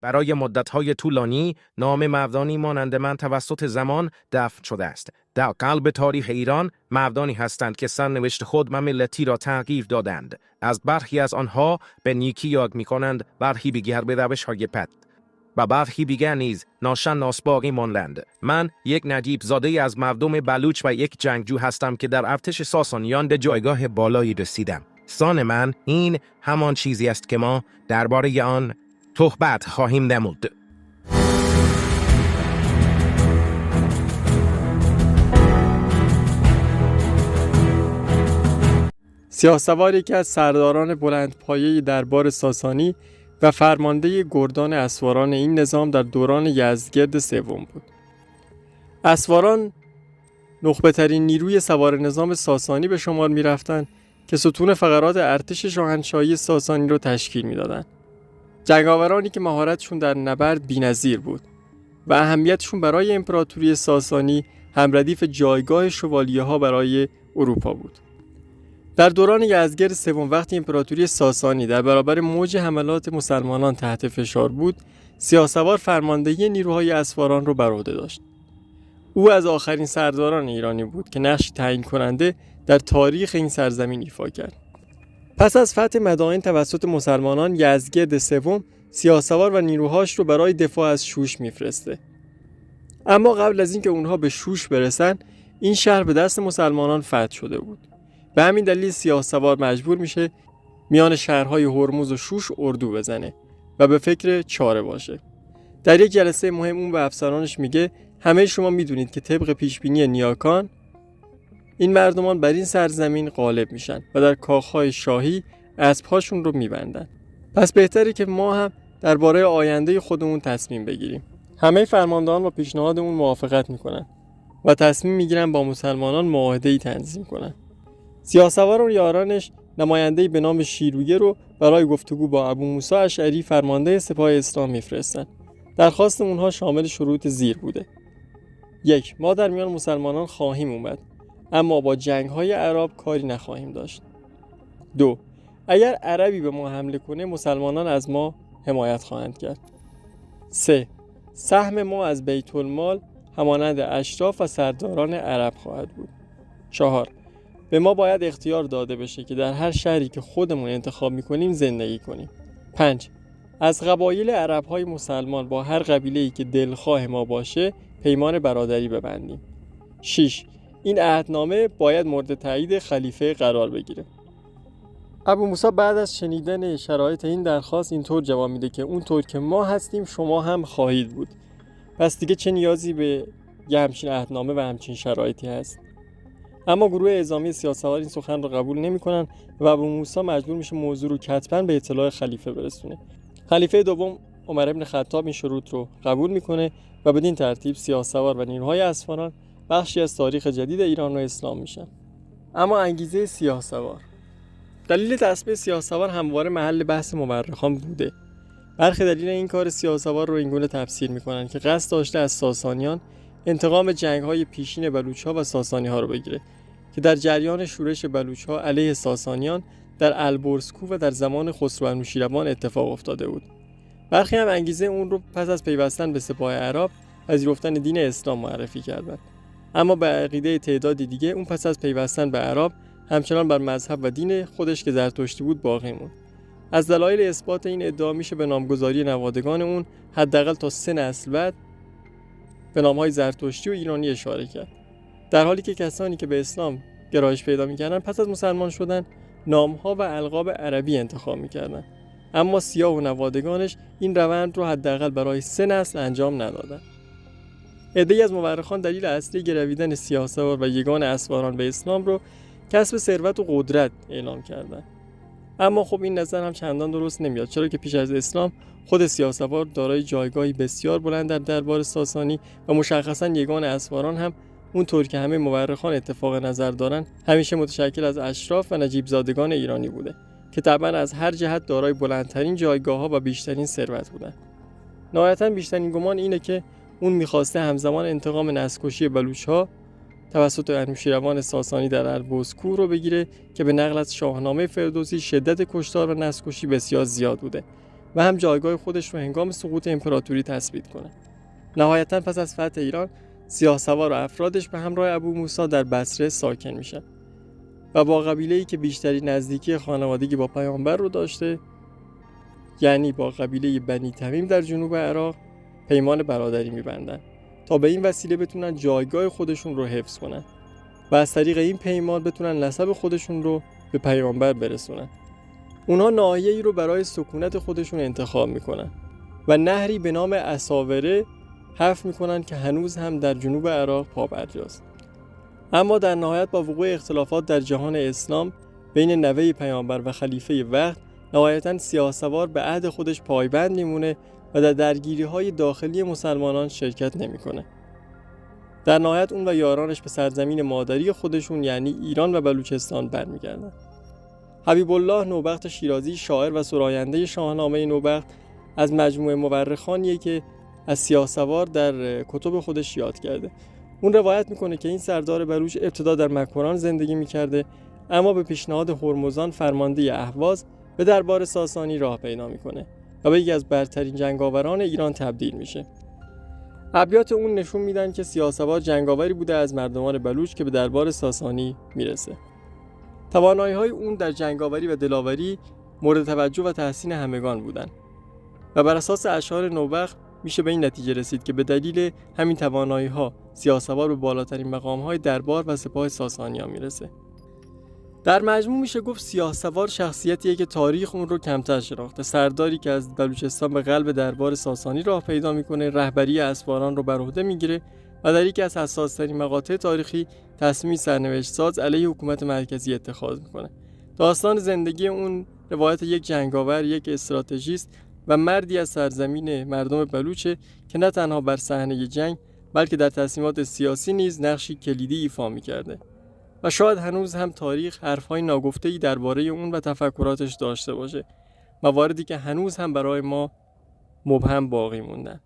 برای مدت‌های طولانی نام مردانی مانند من توسط زمان دفن شده است. در قلب تاریخ ایران مردانی هستند که سرنوشت خود و ملتی را تغییر دادند. از برخی از آنها به نیکی یاد می‌کنند، برخی دیگر به روش‌های بد و برخی دیگر نیز ناشناس باقی ماندند. من یک نجیب زاده از مردم بلوچ و یک جنگجو هستم که در ارتش ساسانیان به جایگاه بالایی رسیدم. سان من این همان چیزی است که ما درباره آن صحبت خواهیم نمود. سیاه‌سوار یکی از سرداران بلندپایه دربار ساسانی و فرمانده گردان اسواران این نظام در دوران یزدگرد سوم بود. اسواران نخبه‌ترین نیروی سوار نظام ساسانی به شمار می‌رفتند که ستون فقرات ارتش شاهنشاهی ساسانی را تشکیل می‌دادند. جنگاورانی که مهارتشون در نبرد بی‌نظیر بود و اهمیتشون برای امپراتوری ساسانی همردیف جایگاه شوالیه‌ها برای اروپا بود. در دوران یزدگرد سوم وقتی امپراتوری ساسانی در برابر موج حملات مسلمانان تحت فشار بود، سیاه‌سوار فرماندهی نیروهای اسواران را بر عهده داشت. او از آخرین سرداران ایرانی بود که نقشی تعیین کننده در تاریخ این سرزمین ایفا کرد. پس از فتح مدائن توسط مسلمانان، یزدگرد سوم سیاه‌سوار و نیروهاش رو برای دفاع از شوش میفرسته. اما قبل از اینکه اونها به شوش برسن، این شهر به دست مسلمانان فتح شده بود. به همین دلیل سیاه‌سوار مجبور میشه میان شهرهای هرمز و شوش اردو بزنه و به فکر چاره باشه. در یک جلسه مهم اون به افسرانش میگه همه شما میدونید که طبق پیشبینی نیاکان این مردمان بر این سرزمین غالب میشن و در کاخهای شاهی اسب‌هاشون رو میبندن. پس بهتره که ما هم درباره آینده خودمون تصمیم بگیریم. همه فرماندهان با پیشنهاد اون موافقت میکنن و تصمیم میگیرن با مسلمانان معاهده‌ای تنظیم کنن. سیاه‌سوار و یارانش نماینده‌ای به نام شیرویه رو برای گفتگو با ابو موسی اشعری فرمانده سپاه اسلام میفرستن. درخواست اونها شامل شروط زیر بوده: 1. ما در میان مسلمانان خواهیم اومد، اما با جنگ‌های عرب کاری نخواهیم داشت. 2. اگر عربی به ما حمله کنه مسلمانان از ما حمایت خواهند کرد. 3. سهم ما از بیت المال همانند اشراف و سرداران عرب خواهد بود. 4. به ما باید اختیار داده بشه که در هر شهری که خودمون انتخاب میکنیم زندگی کنیم. 5. از قبایل عرب‌های مسلمان با هر قبیله‌ای که دلخواه ما باشه پیمان برادری ببندیم. 6. این عهدنامه باید مورد تایید خلیفه قرار بگیره. ابو موسی بعد از شنیدن شرایط این درخواست اینطور جواب میده که اونطور که ما هستیم شما هم خواهید بود. پس دیگه چه نیازی به یه همچین عهدنامه و همچین شرایطی هست؟ اما گروه اعزامی سیاه‌سوار این سخن رو قبول نمی‌کنن و ابو موسی مجبور میشه موضوع رو کتباً به اطلاع خلیفه برسونه. خلیفه دوم عمر بن خطاب این شروط رو قبول میکنه و بدین ترتیب سیاه‌سوار و نیروهای اسواران بخشی از تاریخ جدید ایران و اسلام میشن. اما انگیزه سیاه‌سوار، دلیل تصمیم سیاه‌سوار همواره محل بحث مورخان بوده. برخی دلیل این کار سیاه‌سوار رو اینگونه تفسیر میکنن که قصد داشته از ساسانیان انتقام جنگ‌های پیشین بلوچ‌ها و ساسانی‌ها رو بگیره که در جریان شورش بلوچ‌ها علیه ساسانیان در البرزکو و در زمان خسرو انوشیروان اتفاق افتاده بود. برخی هم انگیزه اون رو پس از پیوستن به سپاه عرب پذیرفتن دین اسلام معرفی کردند. اما به عقیده تعدادی دیگه اون پس از پیوستن به عرب همچنان بر مذهب و دین خودش که زرتشتی بود باقی موند. از دلایل اثبات این ادعا میشه به نامگذاری نوادگان اون حداقل تا 3 نسل بعد به نام‌های زرتشتی و ایرانی اشاره کرد. در حالی که کسانی که به اسلام گرایش پیدا می‌کردند پس از مسلمان شدن نام‌ها و القاب عربی انتخاب می‌کردند. اما سیاه و نوادگانش این روند رو حداقل برای 3 نسل انجام ندادند. عده‌ای از مورخان دلیل اصلی گرویدن سیاه‌سوار و یگان اسواران به اسلام رو کسب ثروت و قدرت اعلام کردند. اما خب این نظر هم چندان درست نمیاد، چرا که پیش از اسلام خود سیاه‌سوار دارای جایگاهی بسیار بلند در دربار ساسانی و مشخصاً یگان اسواران هم اونطور که همه مورخان اتفاق نظر دارن همیشه متشکل از اشراف و نجیب زادگان ایرانی بوده که طبعاً از هر جهت دارای بلندترین جایگاه‌ها و بیشترین ثروت بودن. نهایتاً بیشترین گمان اینه که اون می‌خواسته همزمان انتقام نسل‌کشی بلوچ‌ها توسط انوشیروان ساسانی در البرزکو رو بگیره که به نقل از شاهنامه فردوسی شدت کشتار و نسل‌کشی بسیار زیاد بوده و هم جایگاه خودش رو هنگام سقوط امپراتوری تثبیت کنه. نهایتاً پس از فتح ایران، سیاه‌سوار و افرادش به همراه ابو موسی در بصره ساکن میشن و با قبیله‌ای که بیشتری نزدیکی خانوادگی با پیامبر رو داشته، یعنی با قبیله بنی تمیم در جنوب عراق، پیمان برادری میبندن تا به این وسیله بتونن جایگاه خودشون رو حفظ کنن و از طریق این پیمان بتونن نسب خودشون رو به پیامبر برسونن. اونها ناحیه‌ای رو برای سکونت خودشون انتخاب میکنن و نهری به نام اساوره حفر میکنن که هنوز هم در جنوب عراق پابرجاست. اما در نهایت با وقوع اختلافات در جهان اسلام بین نوه پیامبر و خلیفه وقت، نهایتاً سیاه‌سوار به عهد خودش پایبند میمونه و در درگیری‌های داخلی مسلمانان شرکت نمیکنه. در نهایت اون و یارانش به سرزمین مادری خودشون یعنی ایران و بلوچستان برمیگردن. حبیب الله نوبخت شیرازی، شاعر و سراینده شاهنامه نوبخت، از مجموعه مورخانیه که از سیاه‌سوار در کتب خودش یاد کرده. اون روایت میکنه که این سردار بلوچ ابتدا در مکران زندگی میکرده، اما به پیشنهاد هرمزان فرمانده اهواز به دربار ساسانی راه پیدا میکنه و به یکی از برترین جنگاوران ایران تبدیل میشه. ابیات اون نشون میدن که سیاه‌سوار جنگاوری بوده از مردمان بلوچ که به دربار ساسانی میرسه. توانایی‌های اون در جنگاوری و دلاوری مورد توجه و تحسین همگان بودن و بر اساس اشعار نوبخت میشه به این نتیجه رسید که به دلیل همین توانایی‌ها سیاه‌سوار به بالاترین مقام‌های دربار و سپاه ساسانیان میرسه. در مجموع میشه گفت سیاه‌سوار شخصیتیه که تاریخ اون رو کمتر شناخته، سرداری که از بلوچستان به قلب دربار ساسانی راه پیدا میکنه، رهبری اسواران رو بر عهده میگیره و در یکی از حساس‌ترین مقاطع تاریخی تصمیمی سرنوشت ساز علیه حکومت مرکزی اتخاذ میکنه. داستان زندگی اون روایت یک جنگاور، یک استراتژیست و مردی از سرزمین مردم بلوچه که نه تنها بر صحنه جنگ بلکه در تصمیمات سیاسی نیز نقشی کلیدی ایفا می‌کرده و شاید هنوز هم تاریخ حرف‌های ناگفته‌ای درباره اون و تفکراتش داشته باشه، مواردی که هنوز هم برای ما مبهم باقی موندن.